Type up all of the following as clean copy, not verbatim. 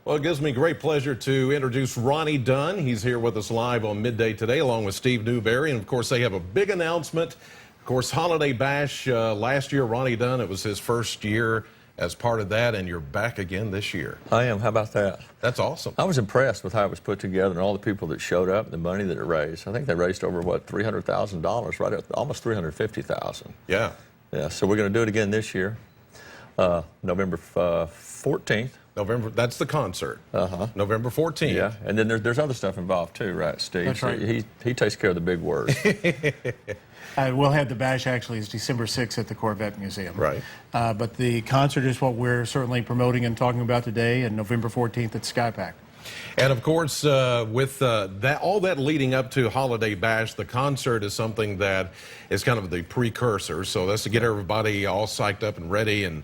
Well, it gives me great pleasure to introduce Ronnie Dunn. He's here with us live on Midday today, along with Steve Newberry. And, of course, they have a big announcement. Of course, Holiday Bash last year, Ronnie Dunn, it was his first year as part of that, and you're back again this year. I am. How about that? That's awesome. I was impressed with how it was put together and all the people that showed up and the money that it raised. I think they raised over, what, $300,000, right? Almost $350,000. Yeah. Yeah, so we're going to do it again this year, November 14th. That's the concert. November 14th. Yeah, and then there's other stuff involved too, right, Steve? That's right. He takes care of the big words. We'll have the bash actually is December 6th at the Corvette Museum. Right. But the concert is what we're certainly promoting and talking about today, and November 14th at SKyPAC. And of course, with all that leading up to Holiday Bash, the concert is something that is kind of the precursor. So that's to get everybody all psyched up and ready and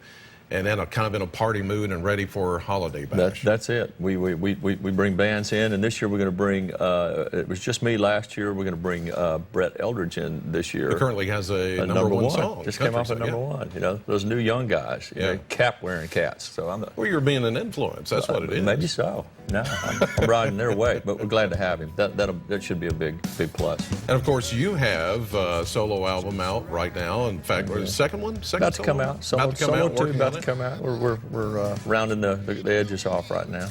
then kind of in a party mood and ready for Holiday Bash. That's it. We bring bands in, and this year we're going to bring, it was just me last year, we're going to bring Brett Eldridge in this year. He currently has a number one song. Just came off at number one. You know, those new young guys, you know, cap-wearing cats. So well, you're being an influence. That's what it is. Maybe so. No, I'm riding their way, but we're glad to have him. That should be a big plus. And of course, you have a solo album out right now. In fact, the second one? About to come out. Solo 2 about to come out. We're rounding the edges off right now.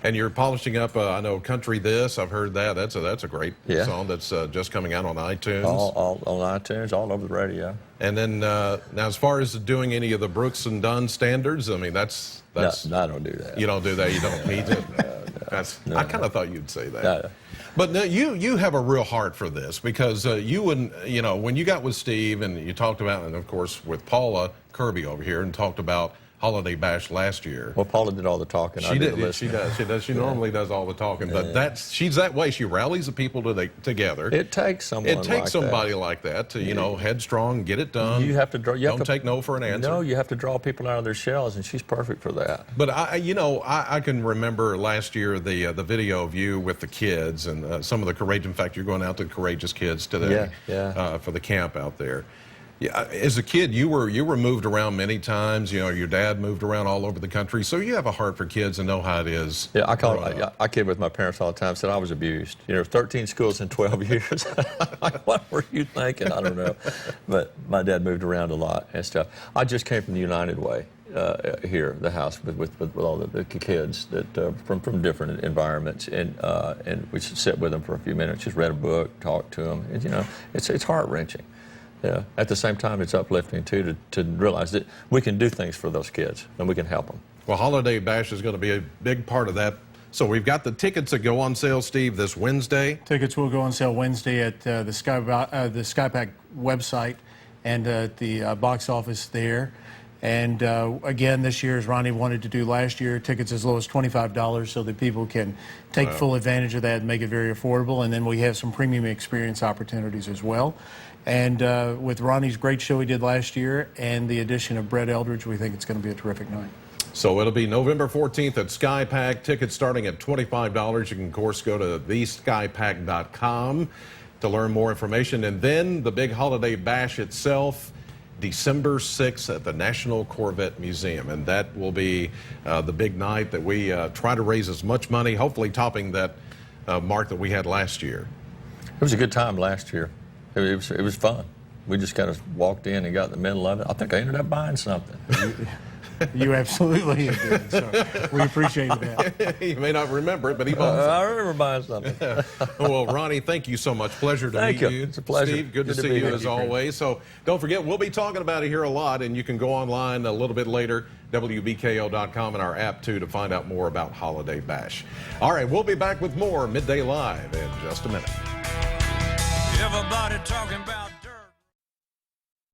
And you're polishing up, I know, Country This. I've heard that. That's a great song that's just coming out on iTunes. All on iTunes, all over the radio. And then now, as far as doing any of the Brooks and Dunn standards, I mean, that's no, I don't do that. You don't do that. You don't need to. No, I kind of thought you'd say that. No. But no, you have a real heart for this because you wouldn't, you know, when you got with Steve and you talked about, and of course with Paula Kirby over here and talked about Holiday Bash last year. Well, Paula did all the talking. She did. She does. She normally does all the talking, but she's that way. She rallies the people together. It takes someone. It takes somebody like that to, you know, headstrong, get it done. You have to draw. Don't take no for an answer. No, you have to draw people out of their shells, and she's perfect for that. But I can remember last year the video of you with the kids and some of the courage. In fact, you're going out to Courageous Kids today. For the camp out there. Yeah, as a kid, you were moved around many times. You know, your dad moved around all over the country, so you have a heart for kids and know how it is. Yeah, I kid with my parents all the time. Said I was abused. You know, 13 schools in 12 years. What were you thinking? I don't know. But my dad moved around a lot and stuff. I just came from the United Way here, the house with all the kids that from different environments, and we should sit with them for a few minutes, just read a book, talk to them, and you know, it's heart wrenching. Yeah. At the same time, it's uplifting, too, to realize that we can do things for those kids and we can help them. Well, Holiday Bash is going to be a big part of that. So we've got the tickets that go on sale, Steve, this Wednesday. Tickets will go on sale Wednesday at the SKyPAC website and at the box office there. And again, this year, as Ronnie wanted to do last year, tickets as low as $25 so that people can take full advantage of that and make it very affordable. And then we have some premium experience opportunities as well. And with Ronnie's great show he did last year and the addition of Brett Eldridge, we think it's going to be a terrific night. So it'll be November 14th at SKyPAC. Tickets starting at $25. You can, of course, go to theskypac.com to learn more information. And then the big Holiday Bash itself, December 6th at the National Corvette Museum. And that will be the big night that we try to raise as much money, hopefully topping that mark that we had last year. It was a good time last year. It was fun. We just kind of walked in and got in the middle of it. I think I ended up buying something. You absolutely did. So we appreciate that. You may not remember it, but he bought something. I remember buying something. Well, Ronnie, thank you so much. Pleasure to meet you. It's a pleasure. Steve, good to see you as always. So don't forget, we'll be talking about it here a lot, and you can go online a little bit later, WBKO.com, and our app, too, to find out more about Holiday Bash. All right, we'll be back with more Midday Live in just a minute. Everybody talking about